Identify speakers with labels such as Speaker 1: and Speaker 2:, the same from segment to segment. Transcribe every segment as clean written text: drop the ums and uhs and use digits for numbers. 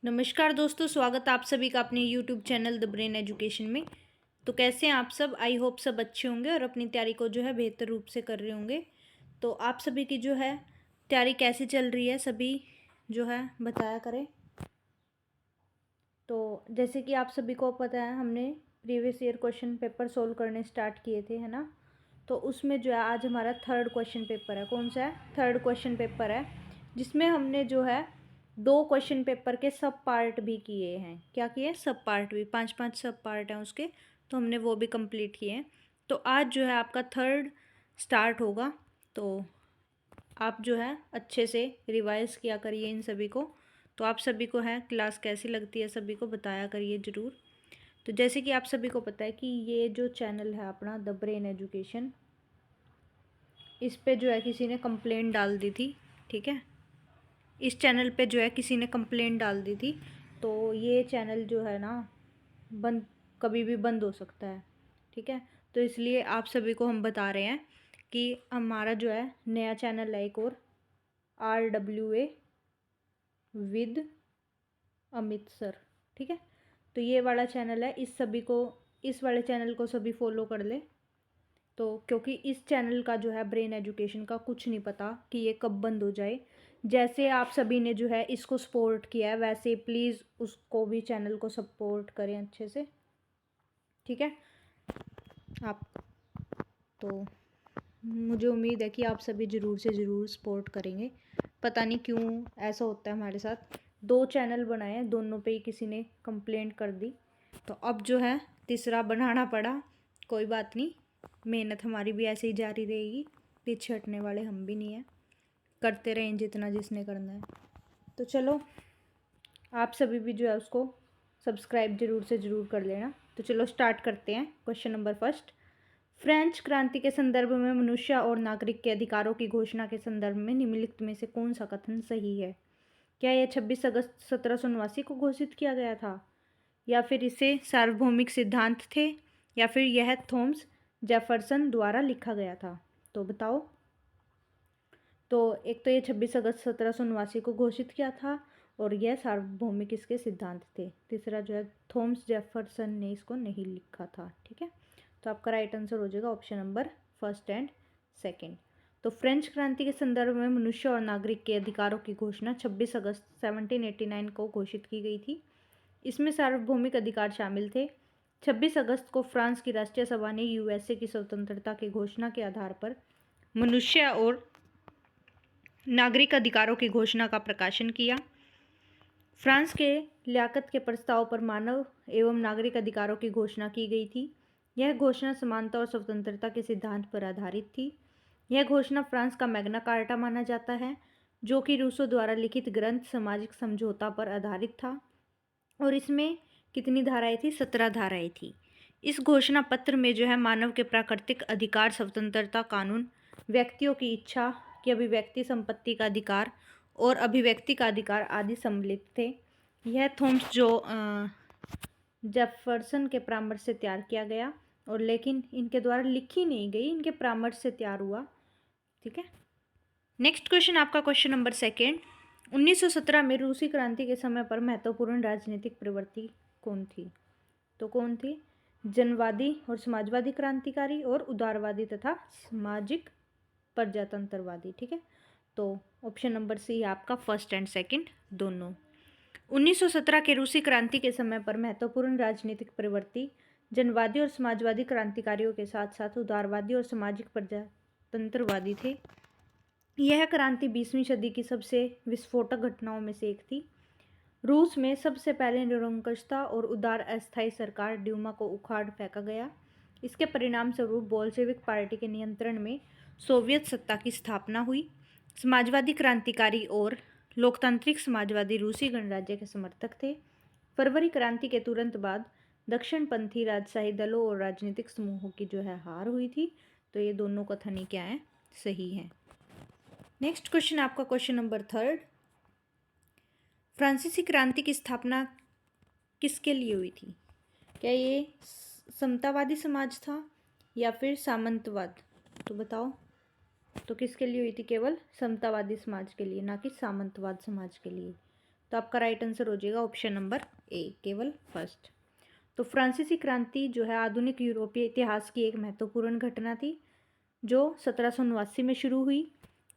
Speaker 1: नमस्कार दोस्तों, स्वागत है आप सभी का अपने YouTube channel the brain education में। तो कैसे हैं आप सब? आई होप सब अच्छे होंगे और अपनी तैयारी को जो है बेहतर रूप से कर रहे होंगे। तो आप सभी की जो है तैयारी कैसी चल रही है, सभी जो है बताया करें। तो जैसे कि आप सभी को पता है, हमने previous year question paper solve करने स्टार्ट किए थे, है ना। तो उसमें जो है आज हमारा थर्ड क्वेश्चन पेपर है। कौन सा है? थर्ड क्वेश्चन पेपर है, जिसमें हमने जो है 2 क्वेश्चन पेपर के सब पार्ट भी किए हैं। क्या किए? सब पार्ट भी, 5-5 सब पार्ट हैं उसके, तो हमने वो भी कंप्लीट किए हैं। तो आज जो है आपका थर्ड स्टार्ट होगा। तो आप जो है अच्छे से रिवाइज किया करिए इन सभी को। तो आप सभी को है क्लास कैसी लगती है सभी को बताया करिए ज़रूर। तो जैसे कि आप सभी को पता है कि ये जो चैनल है अपना द ब्रेन एजुकेशन, इस पे जो है किसी ने कंप्लेंट डाल दी थी। ठीक है, इस चैनल पे जो है किसी ने कंप्लेंट डाल दी थी। तो ये चैनल जो है ना बंद, कभी भी बंद हो सकता है। ठीक है, तो इसलिए आप सभी को हम बता रहे हैं कि हमारा जो है नया चैनल है एक और, RWA विद अमित सर। ठीक है, तो ये वाला चैनल है, इस वाले चैनल को सभी फॉलो कर ले। तो क्योंकि इस चैनल का जो है ब्रेन एजुकेशन का कुछ नहीं पता कि ये कब बंद हो जाए। जैसे आप सभी ने जो है इसको सपोर्ट किया है, वैसे प्लीज़ उसको भी, चैनल को सपोर्ट करें अच्छे से। ठीक है आप, तो मुझे उम्मीद है कि आप सभी ज़रूर से ज़रूर सपोर्ट करेंगे। पता नहीं क्यों ऐसा होता है हमारे साथ। 2 चैनल बनाए हैं, दोनों पे ही किसी ने कंप्लेंट कर दी, तो अब जो है तीसरा बनाना पड़ा। कोई बात नहीं, मेहनत हमारी भी ऐसे ही जारी रहेगी, पीछे हटने वाले हम भी नहीं हैं, करते रहें जितना जिसने करना है। तो चलो, आप सभी भी जो है उसको सब्सक्राइब ज़रूर से ज़रूर कर लेना। तो चलो स्टार्ट करते हैं। क्वेश्चन नंबर फर्स्ट, फ्रेंच क्रांति के संदर्भ में मनुष्य और नागरिक के अधिकारों की घोषणा के संदर्भ में निम्नलिखित में से कौन सा कथन सही है? क्या यह 26 अगस्त 1789 को घोषित किया गया था, या फिर इसे सार्वभौमिक सिद्धांत थे, या फिर यह थॉमस जेफरसन द्वारा लिखा गया था? तो बताओ। तो एक तो ये 26 अगस्त 1789 को घोषित किया था, और यह सार्वभौमिक इसके सिद्धांत थे। तीसरा जो है थॉमस जेफरसन ने इसको नहीं लिखा था। ठीक है, तो आपका राइट आंसर हो जाएगा option number first and second. तो फ्रेंच क्रांति के संदर्भ में मनुष्य और नागरिक के अधिकारों की घोषणा 26 अगस्त 1789 को घोषित की गई थी। इसमें सार्वभौमिक अधिकार शामिल थे। 26 अगस्त को फ्रांस की राष्ट्रीय सभा ने यूएसए की स्वतंत्रता की घोषणा के आधार पर मनुष्य और नागरिक अधिकारों की घोषणा का प्रकाशन किया। फ्रांस के लियाकत के प्रस्ताव पर मानव एवं नागरिक अधिकारों की घोषणा की गई थी। यह घोषणा समानता और स्वतंत्रता के सिद्धांत पर आधारित थी। यह घोषणा फ्रांस का मैग्ना कार्टा माना जाता है, जो कि रूसो द्वारा लिखित ग्रंथ सामाजिक समझौता पर आधारित था। और इसमें कितनी धाराएं थी? 17 धाराएं थी। इस घोषणा पत्र में जो है मानव के प्राकृतिक अधिकार, स्वतंत्रता, कानून, व्यक्तियों की इच्छा की अभिव्यक्ति, संपत्ति का अधिकार और अभिव्यक्ति का अधिकार आदि सम्मिलित थे। यह थॉमस जेफरसन के परामर्श से तैयार किया गया, और लेकिन इनके द्वारा लिखी नहीं गई, इनके परामर्श से तैयार हुआ। ठीक है, नेक्स्ट क्वेश्चन आपका क्वेश्चन नंबर सेकेंड, 1917 में रूसी क्रांति के समय पर महत्वपूर्ण राजनीतिक प्रवृत्ति कौन थी? तो कौन थी? जनवादी और समाजवादी क्रांतिकारी, और उदारवादी तथा सामाजिक प्रजातंत्रवादी। ठीक है, तो ऑप्शन नंबर सी आपका फर्स्ट एंड सेकंड दोनों। 1917 के रूसी क्रांति के समय पर महत्वपूर्ण राजनीतिक प्रवृत्ति जनवादी और समाजवादी क्रांतिकारियों के साथ साथ उदारवादी और सामाजिक प्रजातंत्रवादी थे। यह क्रांति 20वीं सदी की सबसे विस्फोटक घटनाओं में से एक थी। रूस में सबसे पहले निरंकुशता और उदार अस्थायी सरकार ड्यूमा को उखाड़ फेंका गया। इसके परिणाम स्वरूप बोल्शेविक पार्टी के नियंत्रण में सोवियत सत्ता की स्थापना हुई। समाजवादी क्रांतिकारी और लोकतांत्रिक समाजवादी रूसी गणराज्य के समर्थक थे। फरवरी क्रांति के तुरंत बाद दक्षिणपंथी राजशाही दलों और राजनीतिक समूहों की जो है हार हुई थी। तो ये दोनों कथन ही क्या हैं? सही हैं। नेक्स्ट क्वेश्चन आपका क्वेश्चन नंबर थर्ड, फ्रांसीसी क्रांति की स्थापना किसके लिए हुई थी? क्या ये समतावादी समाज था या फिर सामंतवाद? तो बताओ। तो किसके लिए हुई थी? केवल समतावादी समाज के लिए, ना कि सामंतवाद समाज के लिए। तो आपका राइट आंसर हो जाएगा ऑप्शन नंबर ए, केवल फर्स्ट। तो फ्रांसीसी क्रांति जो है आधुनिक यूरोपीय इतिहास की एक महत्वपूर्ण घटना थी जो 1789 में शुरू हुई।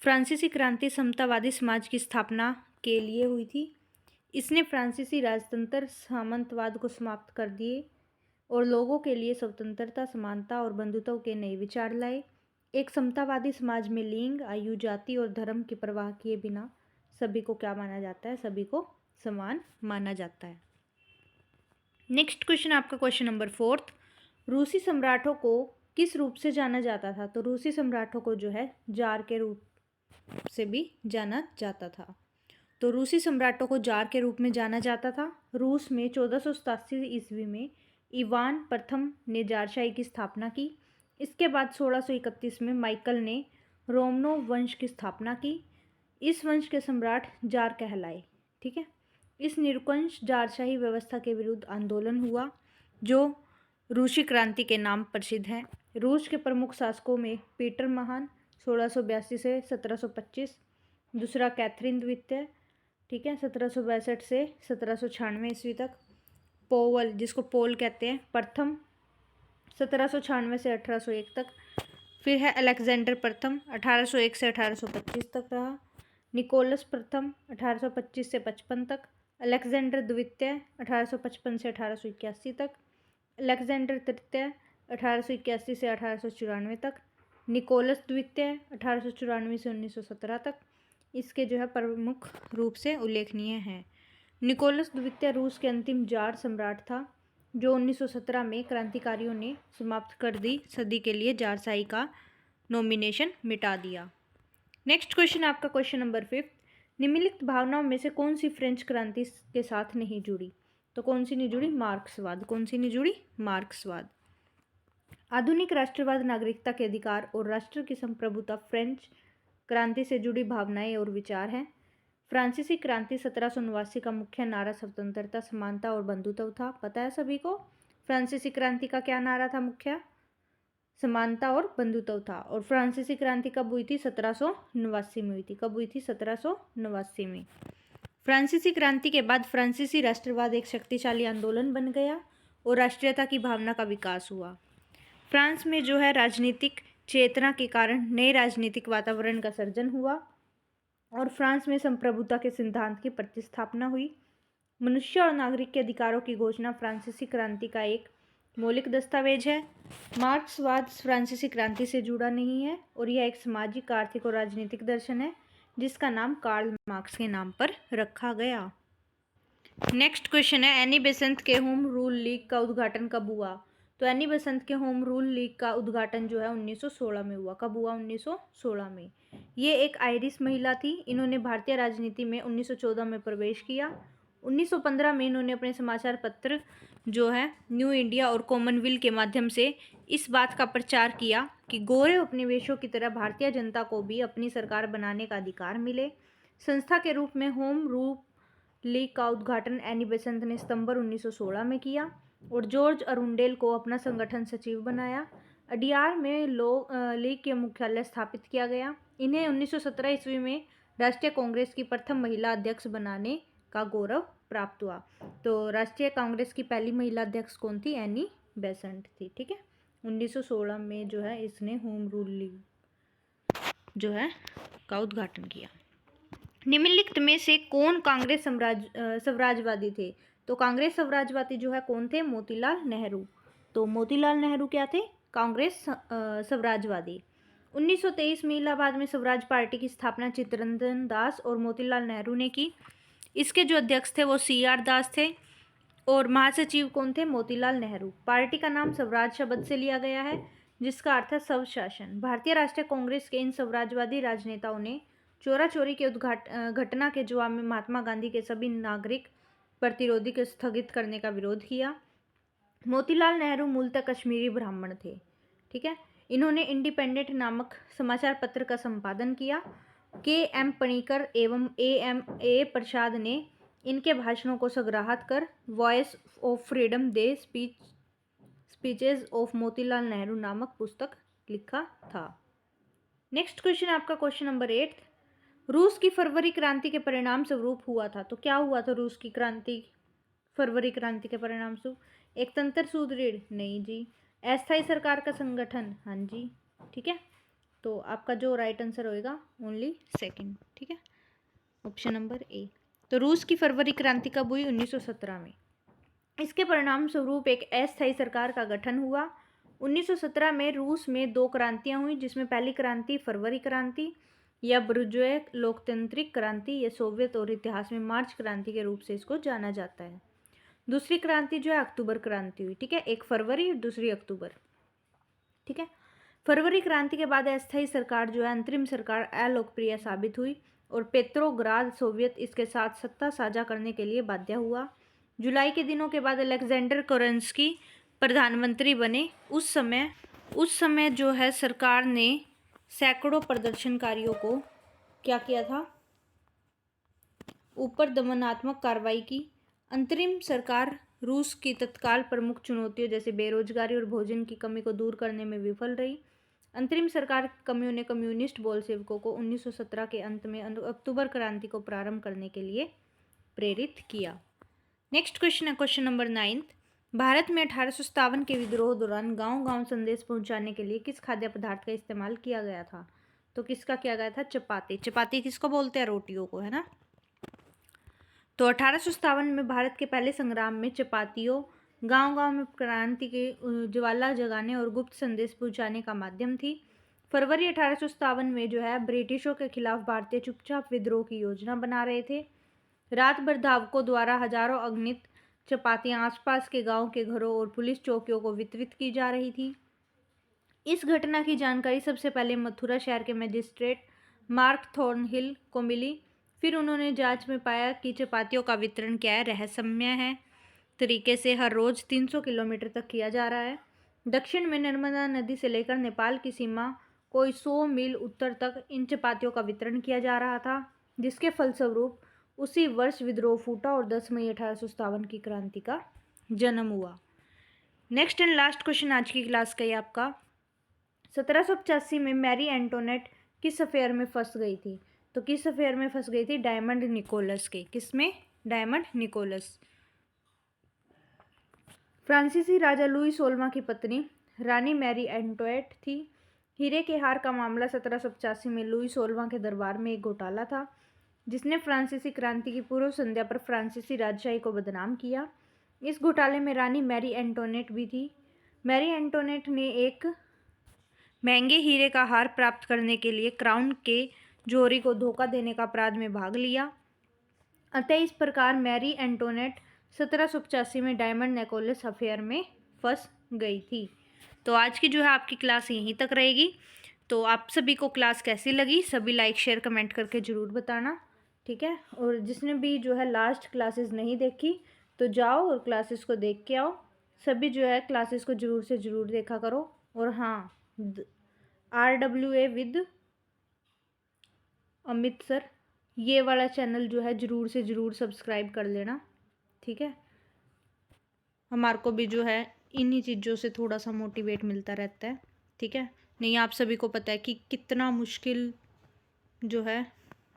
Speaker 1: फ्रांसीसी क्रांति समतावादी समाज की स्थापना के लिए हुई थी। इसने फ्रांसीसी राजतंत्र सामंतवाद को समाप्त कर दिए और लोगों के लिए स्वतंत्रता, समानता और बंधुत्व के नए विचार लाए। एक समतावादी समाज में लिंग, आयु, जाति और धर्म की परवाह किए बिना सभी को क्या माना जाता है? सभी को समान माना जाता है। नेक्स्ट क्वेश्चन आपका क्वेश्चन नंबर 4। रूसी सम्राटों को किस रूप से जाना जाता था? तो रूसी सम्राटों को जो है जार के रूप से भी जाना जाता था। तो रूसी सम्राटों को जार के रूप में जाना जाता था। रूस में 1487 ईस्वी में इवान प्रथम ने जारशाही की स्थापना की। इसके बाद 1631 में माइकल ने रोमनोव वंश की स्थापना की। इस वंश के सम्राट जार कहलाए। ठीक है। इस निरंकुश जारशाही व्यवस्था के विरुद्ध आंदोलन हुआ जो रूसी क्रांति के नाम प्रसिद्ध है। रूस के प्रमुख शासकों में पीटर महान 1682 से 1725, दूसरा कैथरीन द्वितीय, ठीक है, 1762 से 1796 ईस्वी तक। पोवल, जिसको पोल कहते हैं, प्रथम 1796 से 1801 तक। फिर है अलेक्जेंडर प्रथम 1801 से 1825 तक रहा। निकोलस प्रथम 1825 से 55 तक। अलेक्जेंडर द्वितीय 1855 से 1881 तक। अलेक्जेंडर तृतीय 1881 से 1894 तक। निकोलस द्वितीय 1894 से 1917 तक। इसके जो है प्रमुख रूप से उल्लेखनीय हैं। निकोलस द्वितीय रूस के अंतिम जार सम्राट था जो 1917 में क्रांतिकारियों ने समाप्त कर दी सदी के लिए जारशाही का नॉमिनेशन मिटा दिया। नेक्स्ट क्वेश्चन आपका क्वेश्चन नंबर 5। निम्नलिखित भावनाओं में से कौन सी फ्रेंच क्रांति के साथ नहीं जुड़ी? तो कौन सी नहीं जुड़ी? मार्क्सवाद। कौन सी नहीं जुड़ी? मार्क्सवाद। आधुनिक राष्ट्रवाद नागरिकता के अधिकार और राष्ट्र की संप्रभुता फ्रेंच क्रांति से जुड़ी भावनाएं और विचार हैं। फ्रांसीसी क्रांति 1789 का मुख्य नारा स्वतंत्रता, समानता और बंधुत्व था। पता है सभी को फ्रांसीसी क्रांति का क्या नारा था? मुख्य समानता और बंधुत्व था। और फ्रांसीसी क्रांति कब हुई थी? 1789 में हुई थी। कब हुई थी? 1789 में। फ्रांसीसी क्रांति के बाद फ्रांसीसी राष्ट्रवाद एक शक्तिशाली आंदोलन बन गया और राष्ट्रीयता की भावना का विकास हुआ। फ्रांस में जो है राजनीतिक चेतना के कारण नए राजनीतिक वातावरण का सर्जन हुआ और फ्रांस में संप्रभुता के सिद्धांत की प्रतिस्थापना हुई। मनुष्य और नागरिक के अधिकारों की घोषणा फ्रांसीसी क्रांति का एक मौलिक दस्तावेज है। मार्क्सवाद फ्रांसीसी क्रांति से जुड़ा नहीं है और यह एक सामाजिक, आर्थिक और राजनीतिक दर्शन है जिसका नाम कार्ल मार्क्स के नाम पर रखा गया। नेक्स्ट क्वेश्चन है एनी बेसेंट के होम रूल लीग का उद्घाटन कब हुआ? तो एनी बेसेंट के होम रूल लीग का उद्घाटन जो है 1916 में हुआ। कब हुआ? 1916 में। ये एक आयरिश महिला थी। इन्होंने भारतीय राजनीति में 1914 में प्रवेश किया। 1915 में इन्होंने अपने समाचार पत्र जो है न्यू इंडिया और कॉमनवेल्थ के माध्यम से इस बात का प्रचार किया कि गोरे उपनिवेशों की तरह भारतीय जनता को भी अपनी सरकार बनाने का अधिकार मिले। संस्था के रूप में होम रूल लीग का उद्घाटन एनी बेसेंट ने सितंबर 1916 में किया और जॉर्ज अरुंडेल को अपना संगठन सचिव बनाया। अडियार में लीग के मुख्यालय स्थापित किया गया। इन्हें 1917 ईस्वी में राष्ट्रीय कांग्रेस की प्रथम महिला अध्यक्ष बनाने का गौरव प्राप्त हुआ। तो राष्ट्रीय कांग्रेस की पहली महिला अध्यक्ष कौन थी? एनी बेसेंट थी। ठीक है। 1916 में जो है इसने होम रूल लीग जो है का उद्घाटन किया। निम्नलिखित में से कौन कांग्रेस स्वराजवादी थे? तो कांग्रेस स्वराजवादी जो है कौन थे? मोतीलाल नेहरू। तो मोतीलाल नेहरू क्या थे? कांग्रेस स्वराजवादी। 1923 में इलाहाबाद में स्वराज पार्टी की स्थापना चित्तरंजन दास और मोतीलाल नेहरू ने की। इसके जो अध्यक्ष थे वो CR दास थे और महासचिव कौन थे? मोतीलाल नेहरू। पार्टी का नाम स्वराज शब्द से लिया गया है जिसका अर्थ है स्वशासन। भारतीय राष्ट्रीय कांग्रेस के इन स्वराजवादी राजनेताओं ने चोरा चोरी के घटना के जवाब में महात्मा गांधी के सभी नागरिक प्रतिरोधी को स्थगित करने का विरोध किया। मोतीलाल नेहरू मूलतः कश्मीरी ब्राह्मण थे। ठीक है। इन्होंने इंडिपेंडेंट नामक समाचार पत्र का संपादन किया। KM पणिकर एवं AM प्रसाद ने इनके भाषणों को संग्रहित कर voice of freedom they speeches of Motilal Nehru नामक पुस्तक लिखा था। नेक्स्ट क्वेश्चन आपका क्वेश्चन नंबर 8। रूस की फरवरी क्रांति के परिणाम स्वरूप हुआ था। तो क्या हुआ था रूस की क्रांति, फरवरी क्रांति के परिणाम स्वरूप? एक तंत्र सुदृढ़? नहीं जी। अस्थायी सरकार का संगठन? हाँ जी। ठीक है, तो आपका जो राइट आंसर होएगा ओनली सेकंड। ठीक है, ऑप्शन नंबर ए। तो रूस की फरवरी क्रांति कब हुई? 1917 में। इसके परिणाम स्वरूप एक अस्थायी सरकार का गठन हुआ। 1917 में रूस में 2 क्रांतियां हुई, जिसमें पहली क्रांति फरवरी क्रांति या बुर्जुआ लोकतांत्रिक क्रांति या सोवियत और इतिहास में मार्च क्रांति के रूप से इसको जाना जाता है। दूसरी क्रांति जो है अक्टूबर क्रांति हुई। ठीक है, एक फरवरी और दूसरी अक्टूबर। ठीक है, फरवरी क्रांति के बाद अस्थायी सरकार जो है अंतरिम सरकार अलोकप्रिय साबित हुई और पेट्रोग्राद सोवियत इसके साथ सत्ता साझा करने के लिए बाध्य हुआ। जुलाई के दिनों के बाद अलेक्जेंडर केरेंस्की प्रधानमंत्री बने। उस समय जो है सरकार ने सैकड़ों प्रदर्शनकारियों को क्या किया था? ऊपर दमनात्मक कार्रवाई की। अंतरिम सरकार रूस की तत्काल प्रमुख चुनौतियों जैसे बेरोजगारी और भोजन की कमी को दूर करने में विफल रही। अंतरिम सरकार ने कम्युनिस्ट बोल्शेविकों को 1917 के अंत में अक्टूबर क्रांति को प्रारंभ करने के लिए प्रेरित किया। नेक्स्ट क्वेश्चन है क्वेश्चन नंबर 9। भारत में 1857 के विद्रोह दौरान गांव-गांव संदेश पहुंचाने के लिए किस खाद्य पदार्थ का इस्तेमाल किया गया था? तो किसका किया गया था? चपाती। चपाती किसको बोलते हैं? रोटियों को, है ना। तो 1857 में भारत के पहले संग्राम में चपातियों गांव-गांव में क्रांति के ज्वाला जगाने और गुप्त संदेश पहुंचाने का माध्यम थी। फरवरी 1857 में जो है ब्रिटिशों के खिलाफ भारतीय चुपचाप विद्रोह की योजना बना रहे थे। रात भर धावकों द्वारा हजारों अगणित चपातियां आसपास के गांव के घरों और पुलिस चौकियों को वितरित की जा रही थी। इस घटना की जानकारी सबसे पहले मथुरा शहर के मजिस्ट्रेट मार्क थॉर्नहिल को मिली। फिर उन्होंने जांच में पाया कि चपातियों का वितरण क्या है? रहस्यमय है तरीके से हर रोज 300 किलोमीटर तक किया जा रहा है। दक्षिण में नर्मदा नदी से लेकर नेपाल की सीमा कोई 100 मील उत्तर तक इन चपातियों का वितरण किया जा रहा था, जिसके फलस्वरूप उसी वर्ष विद्रोह फूटा और 10 मई 1857 की क्रांति का जन्म हुआ। नेक्स्ट एंड लास्ट क्वेश्चन आज की क्लास का ये आपका 1785 में मैरी एंटोनेट किस अफेयर में फंस गई थी? तो किस अफेयर में फंस गई थी? डायमंड निकोलस के। किसमें? Diamond Nicholas. फ्रांसीसी राजा लुई 16वां की पत्नी रानी मैरी एंटोनेट थी। हीरे के हार का मामला 1785 में लुई 16वां के दरबार में एक घोटाला था, जिसने फ्रांसीसी क्रांति की पूर्व संध्या पर फ्रांसीसी राजशाही को बदनाम किया। इस घोटाले में रानी मैरी एंटोनेट भी थी। मैरी एंटोनेट ने एक महंगे हीरे का हार प्राप्त करने के लिए क्राउन के जौहरी को धोखा देने का अपराध में भाग लिया। अतः इस प्रकार मैरी एंटोनेट 1785 में डायमंड निकोलस अफेयर में फंस गई थी। तो आज की जो है आपकी क्लास यहीं तक रहेगी। तो आप सभी को क्लास कैसी लगी सभी लाइक शेयर कमेंट करके ज़रूर बताना। ठीक है, और जिसने भी जो है लास्ट क्लासेस नहीं देखी तो जाओ और क्लासेस को देख के आओ। सभी जो है क्लासेस को ज़रूर से ज़रूर देखा करो। और हाँ, RWA विद अमित सर ये वाला चैनल जो है ज़रूर से ज़रूर सब्सक्राइब कर लेना। ठीक है, हमारे को भी जो है इन्हीं चीज़ों से थोड़ा सा मोटिवेट मिलता रहता है। ठीक है, नहीं आप सभी को पता है कि कितना मुश्किल जो है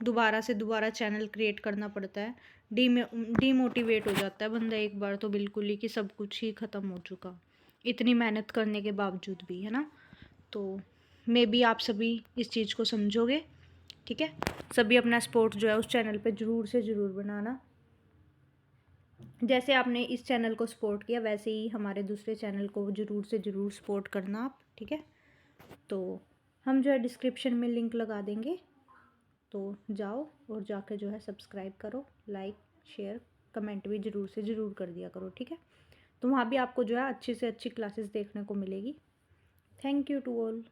Speaker 1: दोबारा से दोबारा चैनल क्रिएट करना पड़ता है। डीमोटिवेट हो जाता है बंदा एक बार तो बिल्कुल ही कि सब कुछ ही ख़त्म हो चुका, इतनी मेहनत करने के बावजूद भी, है ना। तो मे बी आप सभी इस चीज़ को समझोगे। ठीक है, सभी अपना सपोर्ट जो है उस चैनल पे ज़रूर से ज़रूर बनाना। जैसे आपने इस चैनल को सपोर्ट किया वैसे ही हमारे दूसरे चैनल को ज़रूर से ज़रूर सपोर्ट करना आप। ठीक है, तो हम जो है डिस्क्रिप्शन में लिंक लगा देंगे, तो जाओ और जाके जो है सब्सक्राइब करो, लाइक शेयर कमेंट भी ज़रूर से ज़रूर कर दिया करो। ठीक है, तो वहाँ भी आपको जो है अच्छी से अच्छी क्लासेस देखने को मिलेगी। Thank you to all.